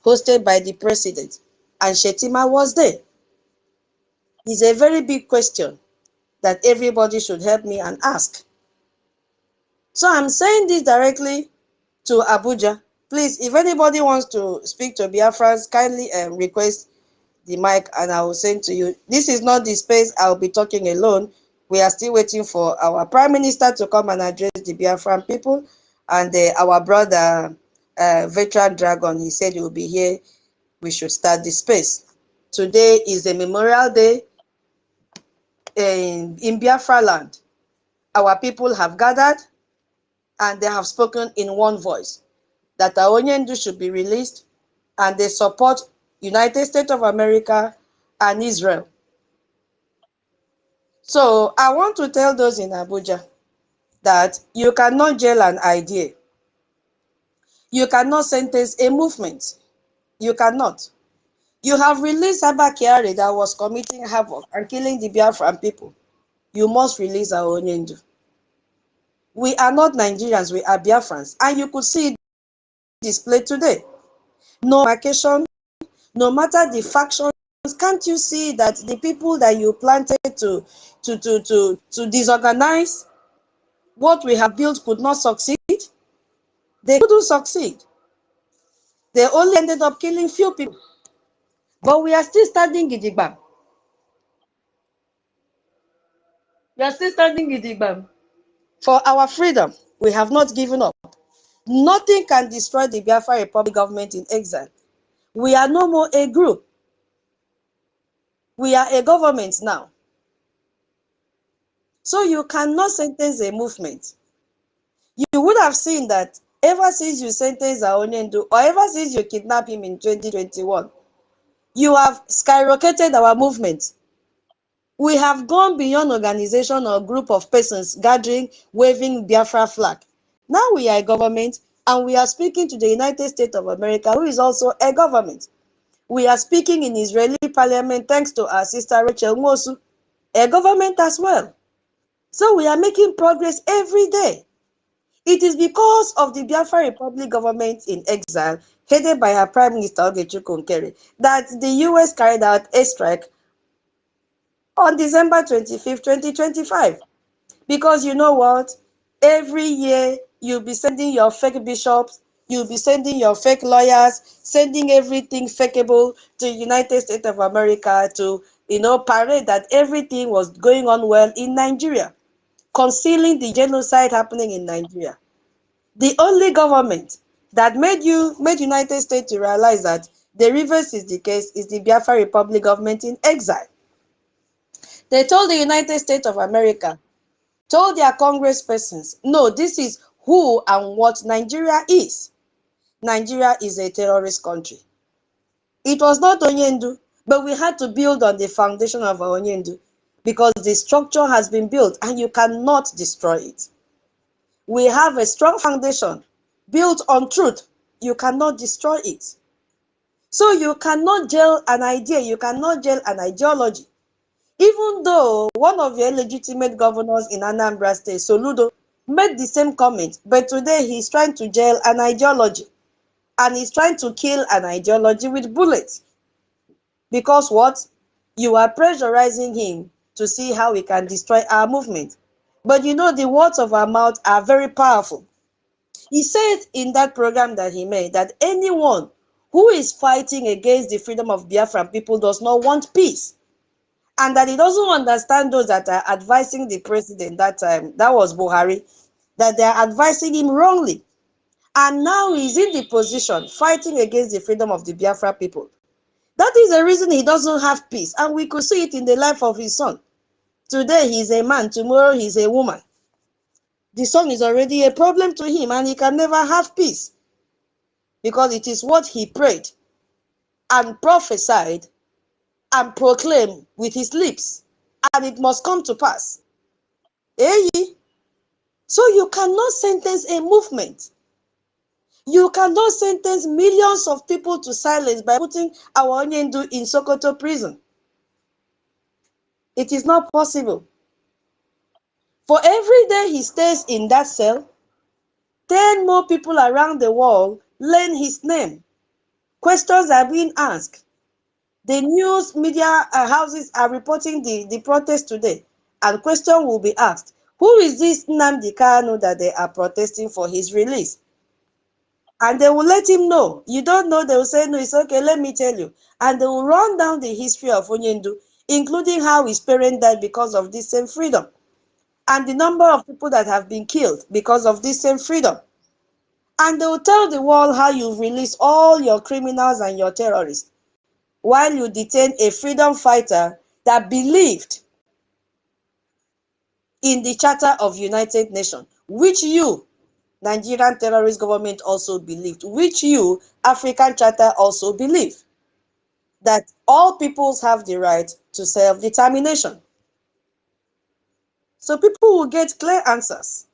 hosted by the president, and Shetima was there? It's a very big question that everybody should help me and ask. So I'm saying this directly to Abuja. Please, if anybody wants to speak to Biafrans, kindly request the mic and I will send to you. This is not the space I'll be talking alone. We are still waiting for our Prime Minister to come and address the Biafran people. And our brother, Veteran Dragon, he said he will be here. We should start the space. Today is a Memorial Day in Biafra land. Our people have gathered and they have spoken in one voice that Onyendu should be released, and they support United States of America and Israel. So I want to tell those in Abuja that you cannot jail an idea. You cannot sentence a movement. You cannot. You have released NKERE that was committing havoc and killing the Biafran people. You must release our Onyendu. We are not Nigerians, we are Biafrans. And you could see it displayed today. No marcation, no matter the factions, can't you see that the people that you planted to disorganize what we have built could not succeed? They couldn't succeed. They only ended up killing few people. But we are still standing gidigba. We are still standing gidigba. For our freedom, we have not given up. Nothing can destroy the Biafra Republic government in exile. We are no more a group. We are a government now. So you cannot sentence a movement. You would have seen that ever since you sentenced Onyendu, or ever since you kidnapped him in 2021, you have skyrocketed our movement. We have gone beyond organization or group of persons gathering, waving Biafra flag. Now we are a government and we are speaking to the United States of America, who is also a government. We are speaking in Israeli parliament thanks to our sister Rachel Mosu, a government as well. So we are making progress every day. It is because of the Biafra Republic government in exile, headed by her Prime Minister NKERE, that the US carried out a strike on December 25th, 2025. Because you know what? Every year you'll be sending your fake bishops, you'll be sending your fake lawyers, sending everything fakeable to the United States of America to, parade that everything was going on well in Nigeria, concealing the genocide happening in Nigeria. The only government that made United States to realize that the reverse is the case is the Biafra Republic government in exile. They told the United States of America, told their congresspersons, no, this is who and what Nigeria is. Nigeria is a terrorist country. It was not Onyendu, but we had to build on the foundation of Onyendu because the structure has been built and you cannot destroy it. We have a strong foundation built on truth. You cannot destroy it. So you cannot jail an idea, you cannot jail an ideology. Even though one of your illegitimate governors in Anambra State, Soludo, made the same comment, but today he's trying to jail an ideology. And he's trying to kill an ideology with bullets. Because what? You are pressurizing him to see how he can destroy our movement. But you know, the words of our mouth are very powerful. He said in that program that he made that anyone who is fighting against the freedom of Biafran people does not want peace. And that he doesn't understand those that are advising the president that time, that was Buhari, that they are advising him wrongly. And now he's in the position fighting against the freedom of the Biafra people. That is the reason he doesn't have peace. And we could see it in the life of his son. Today he's a man, tomorrow he's a woman. The son is already a problem to him and he can never have peace. Because it is what he prayed and prophesied and proclaimed with his lips. And it must come to pass. Eh? So you cannot sentence a movement. You cannot sentence millions of people to silence by putting our Onyendu in Sokoto prison. It is not possible. For every day he stays in that cell, 10 more people around the world learn his name. Questions are being asked. The news media houses are reporting the protest today, and question will be asked. Who is this NNAMDI KANU that they are protesting for his release? And they will let him know. You don't know, they will say, no, it's okay, let me tell you. And they will run down the history of Onyendu, including how his parents died because of this same freedom, and the number of people that have been killed because of this same freedom. And they will tell the world how you've released all your criminals and your terrorists, while you detain a freedom fighter that believed in the Charter of United Nations, which you, Nigerian terrorist government, also believed, which you, African Charter, also believe, that all peoples have the right to self-determination. So people will get clear answers.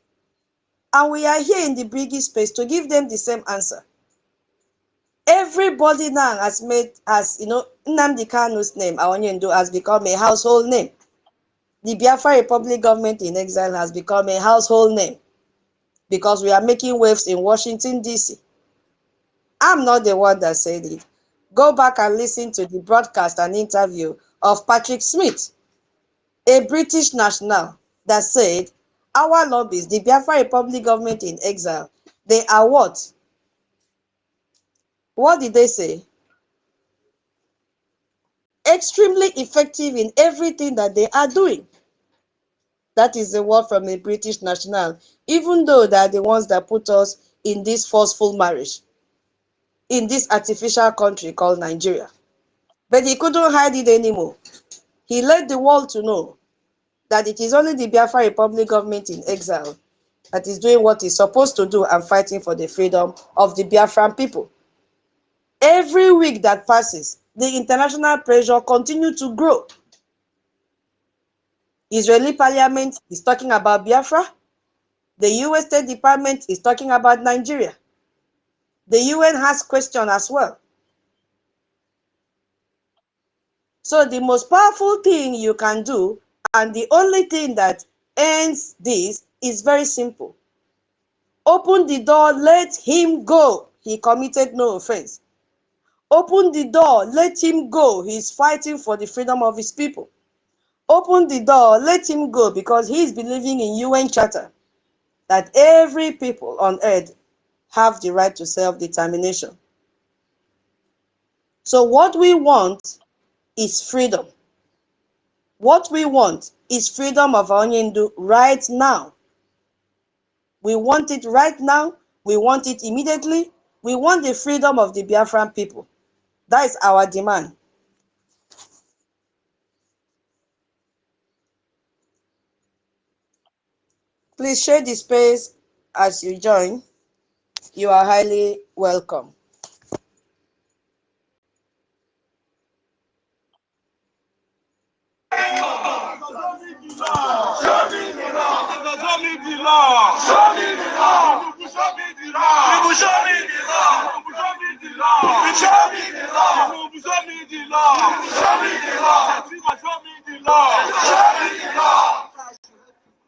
And we are here in the Briggy space to give them the same answer. Everybody now has NNAMDI KANU's name, Onyendu, has become a household name. The Biafra Republic government in exile has become a household name because we are making waves in Washington, D.C. I'm not the one that said it. Go back and listen to the broadcast and interview of Patrick Smith, a British national, that said, our lobbies, the Biafra Republic government in exile, they are what? What did they say? Extremely effective in everything that they are doing. That is the word from a British national, even though they are the ones that put us in this forceful marriage, in this artificial country called Nigeria. But he couldn't hide it anymore. He let the world to know that it is only the Biafra Republic government in exile that is doing what it's supposed to do and fighting for the freedom of the Biafran people. Every week that passes, the international pressure continues to grow. Israeli parliament is talking about Biafra. The US State Department is talking about Nigeria. The UN has questions as well. So the most powerful thing you can do, and the only thing that ends this, is very simple. Open the door, let him go. He committed no offense. Open the door, let him go. He's fighting for the freedom of his people. Open the door, let him go, because he is believing in UN Charter that every people on earth have the right to self-determination. So what we want is freedom. What we want is freedom of Onyendu right now. We want it right now. We want it immediately. We want the freedom of the Biafran people. That is our demand. Please share the space as you join. You are highly welcome.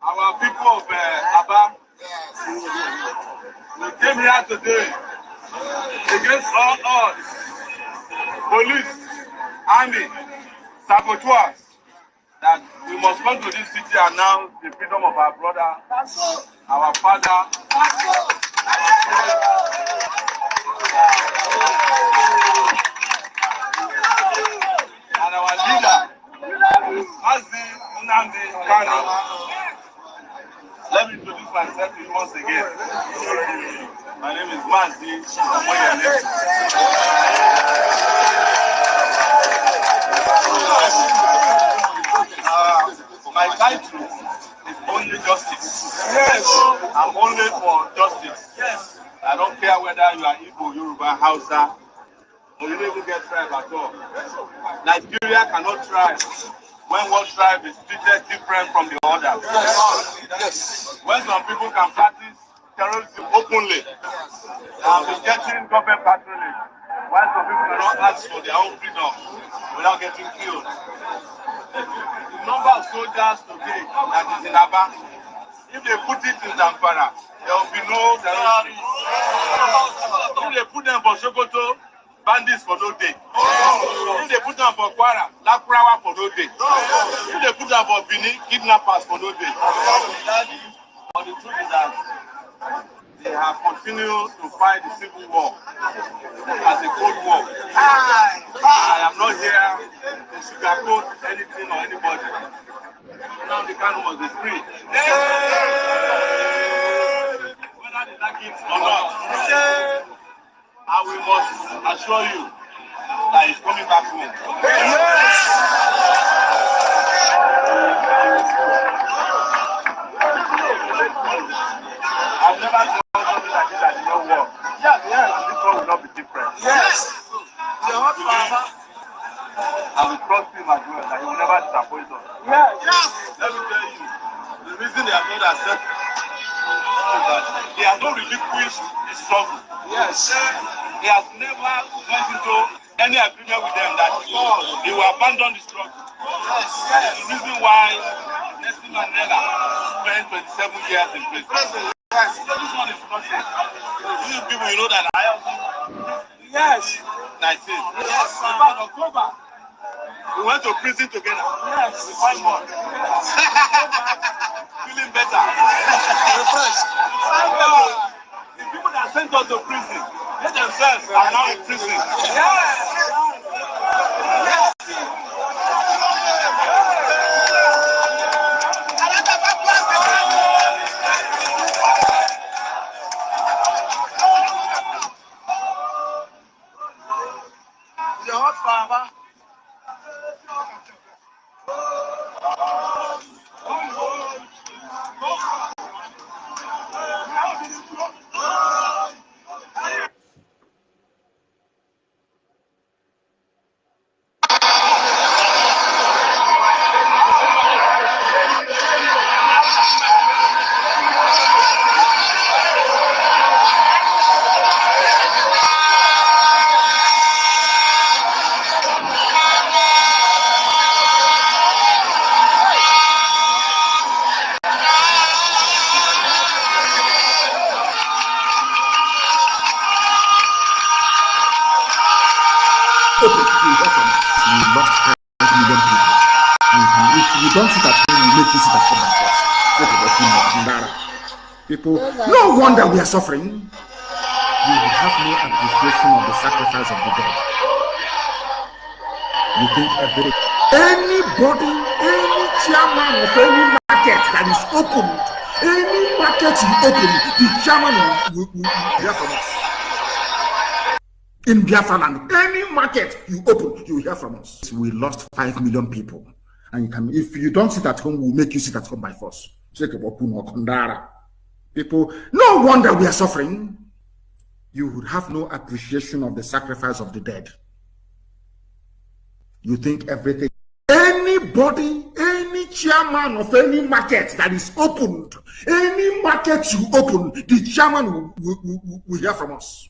Our people of Aba, we came here today against all odds. Police, army, saboteurs, that we must come to this city and announce the freedom of our brother, our father, and our leader, NNAMDI KANU. Let me introduce myself to you once again. My name is Manzi. My title is only justice. Yes. I'm only for justice. Yes. I don't care whether you are Igbo, Yoruba, Hausa, or you don't even get tribe at all. Nigeria cannot thrive when one tribe is treated different from the other. Yes. When some people can practice terrorism openly, and be getting government patronage, while some people cannot ask for their own freedom without getting killed. The number of soldiers today that is in Aba, if they put it in Zamfara, there will be no terrorism. If they put them for Sokoto, bandits for no day. If they put them for Kwara, Lakrawa for no day. If they put them for Bini, kidnappers for no day. But the truth is that they have continued to fight the civil war as a cold war. I am not here to sugarcoat anything or anybody. Now the KANU must be free. Whether they like it or not, and we must assure you that he's coming back home. I've never done something like this that did not work. Yes, this one will not be different. Yes. I will trust him as well, that he will never disappoint us. Yes. Let me tell you, the reason they have not accepted is that he has not relinquished his struggle. Yes. He has never gone into any agreement with them that he will abandon the struggle. Yes. That's the reason why Nelson Mandela spent 27 years in prison. Yes. So this one is nothing. These people, you know that I also. Yes. 19. Yes. About October. We went to prison together. Yes. We find one. Yes. Feeling better. Refreshed. The people that sent us to prison, they themselves are now in prison. Yes. Yes. The hot father. We lost 5 million people. And if you don't sit at home, we make you sit at home by force. People, no wonder we are suffering. You will have no appreciation of the sacrifice of the dead. You think anybody, any chairman of any market that is opened, any market you open, the chairman will hear from us. In Biafra land, any market you open, you will hear from us. We lost 5 million people. And if you don't sit at home, we'll make you sit at home by force. People, no wonder we are suffering. You would have no appreciation of the sacrifice of the dead. You think everything. Anybody, any chairman of any market that is opened, any market you open, the chairman will hear from us.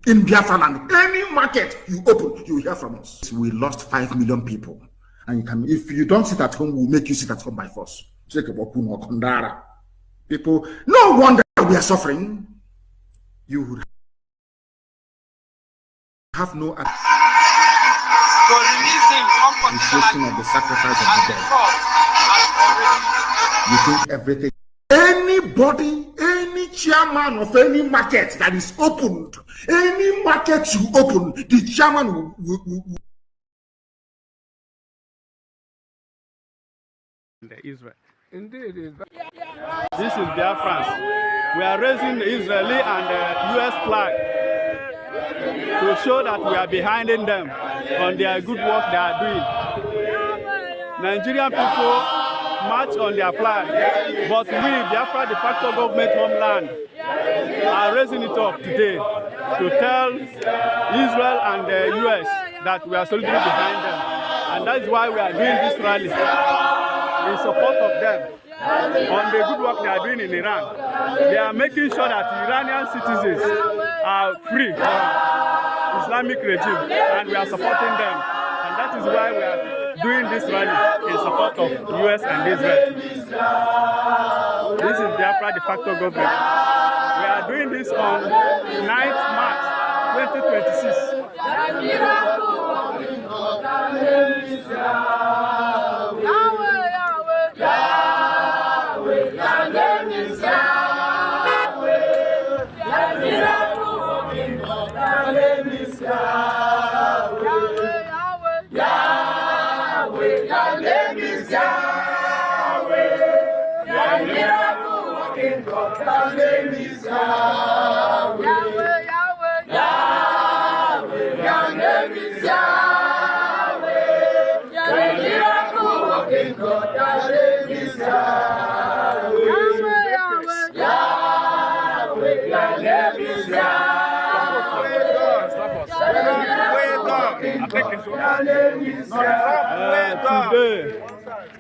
In Biafra land, any market you open, you will hear from us. We lost 5 million people. And if you don't sit at home, we'll make you sit at home by force. People, no wonder we are suffering. You would have no appreciation of the sacrifice of the dead. You think everything. Anybody, any chairman of any market that is opened, any market you open, the chairman will Israel. Indeed, this is Biafra. We are raising the Israeli and the US flag to show that we are behind them on their good work they are doing. Nigerian people march on their flag, but we, Biafra de facto government homeland, are raising it up today to tell Israel and the US that we are solidly behind them. And that is why we are doing this rally in support of them on the good work they are doing in Iran. They are making sure that Iranian citizens are free from Islamic regime, and we are supporting them. And that is why we are doing this rally in support of US and Israel. This is Biafra de facto government. We are doing this on 9th March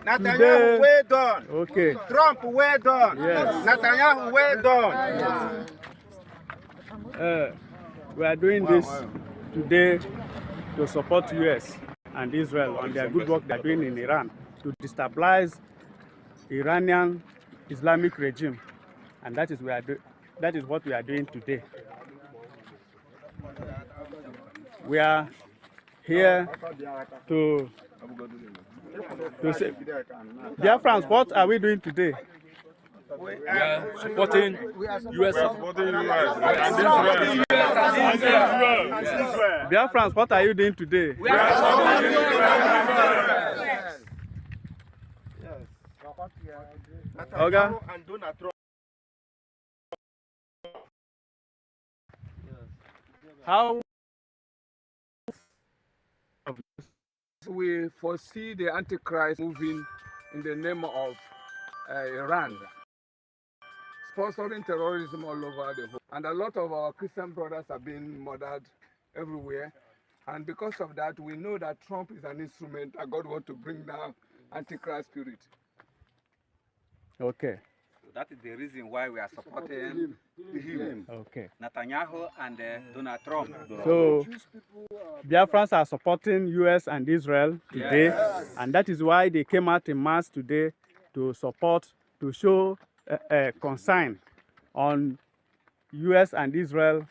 Netanyahu, well done. Okay. Trump, well done. Yes. Netanyahu, well done. We are doing this today to support US and Israel on their good work they are doing in Iran to destabilize Iranian Islamic regime, and that is what we are doing today. We are here to say, dear friends, what are we doing today? We are supporting US. Dear friends, what are you doing today? We are supporting Okay. And Donald Trump. How we foresee the Antichrist moving in the name of Iran, sponsoring terrorism all over the world. And a lot of our Christian brothers are being murdered everywhere. And because of that, we know that Trump is an instrument that God wants to bring down Antichrist spirit. okay. So that is the reason why we are supporting him. Okay. Netanyahu and Donald Trump. So Biafrans are supporting US and Israel today, and that is why they came out in mass today to support, to show concern on US and Israel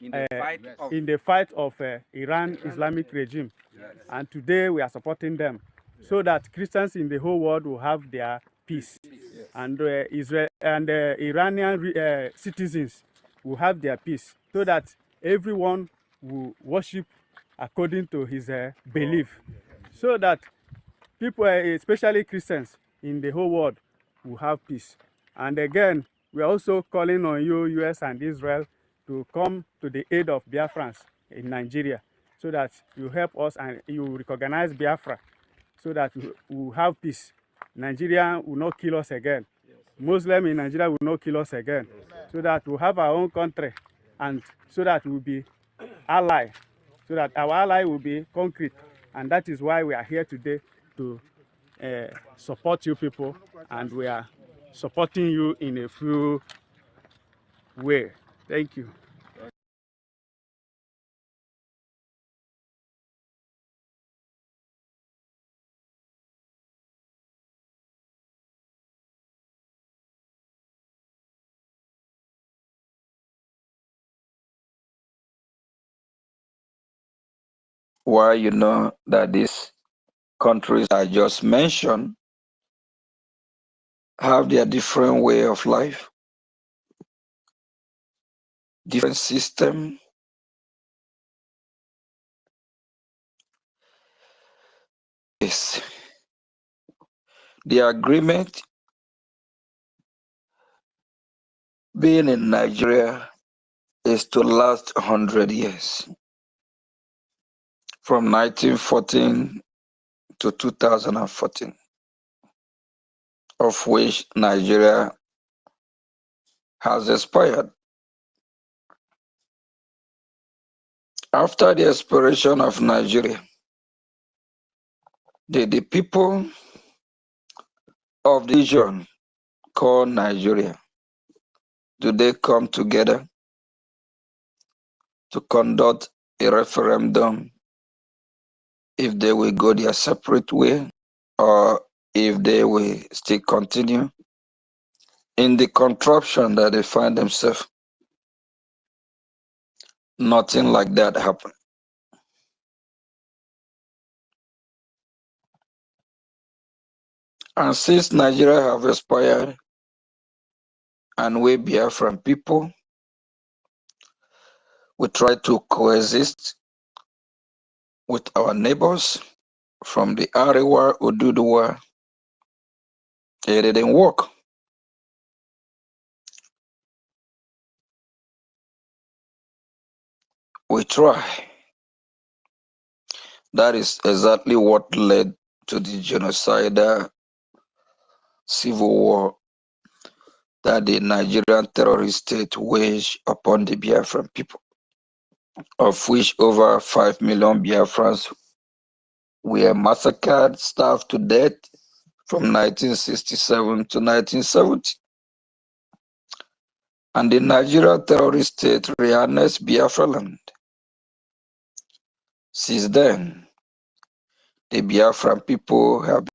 In the fight of Iran Islamic regime. And today we are supporting them so that Christians in the whole world will have their peace. And Israel and Iranian citizens will have their peace, so that everyone will worship according to his belief, so that people, especially Christians in the whole world, will have peace. And again, we are also calling on you, US and Israel, to come to the aid of Biafrans in Nigeria, so that you help us and you recognize Biafra, so that we will have peace. Nigeria will not kill us again. Muslims in Nigeria will not kill us again. So that we'll have our own country, and so that we'll be allies, so that our ally will be concrete. And that is why we are here today to support you people, and we are supporting you in a few ways. Thank you. Why you know that these countries I just mentioned have their different way of life, different system. Yes. The agreement being in Nigeria is to last 100 years, from 1914 to 2014, of which Nigeria has expired. After the expiration of Nigeria, the people of the region called Nigeria, do they come together to conduct a referendum if they will go their separate way, or if they will still continue in the contraption that they find themselves? nothing like that happened. And since Nigeria have expired and we Biafran people, we try to coexist with our neighbors from the Arewa, Oduduwa. It didn't work. We try. That is exactly what led to the genocidal civil war that the Nigerian terrorist state waged upon the Biafran people, of which over 5 million Biafrans were massacred, starved to death from 1967 to 1970. And the Nigerian terrorist state reharnessed Biafra land. Since then, the Biafran people have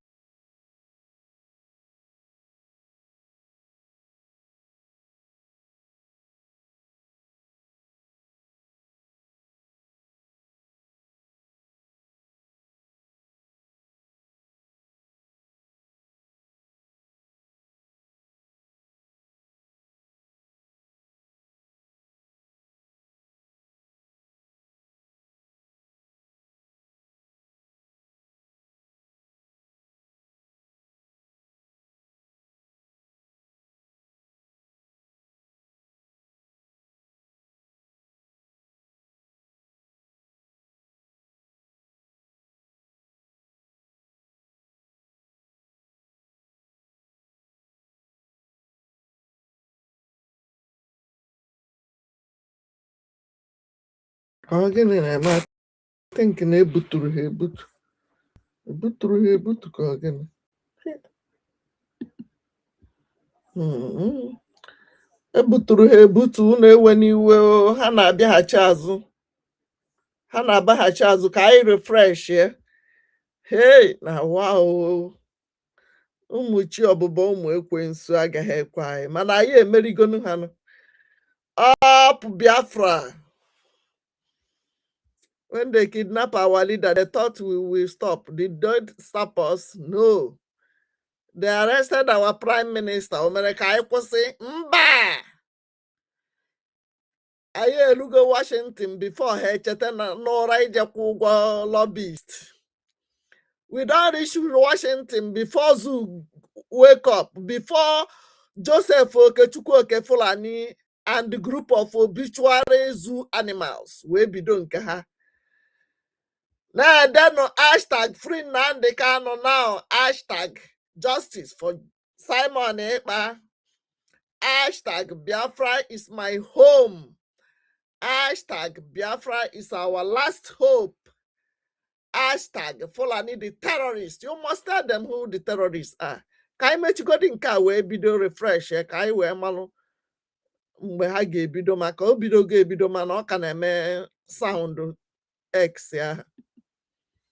gịnị na-eme think na ebuturu ha ebutu ka ọ gịnị ebuturu ha ebutu unu ewe n'iwe ha na-abịaghachi azụ ka anyị refresh ya hey na wow ụmụ chi ọbụba ụmụ ekwensu agaghị ekwe anyị mana anyị emerigonu ha up Biafra. When they kidnap our leader, they thought we will stop. Did they stop us? No. They arrested our prime minister. America, mba. I elugo Washington before her chetana Nora Ijakugwa lobbyist. We don't reach Washington before Zoo wake up, before Joseph Okechukwu Fulani and the group of obituary zoo animals. We be doing ha. Now then no hashtag free Nnamdi Kanu now. Hashtag justice for Simon Ekpa. Hashtag Biafra is my home. Hashtag Biafra is our last hope. Hashtag Fulani the terrorists. You must tell them who the terrorists are. Ka anyị mechigodi nke a wee bido refresh ka anyị wee malụ mgbe ha ga-ebido maka o bido ga-ebido mana ọ ka na-eme sound X ya.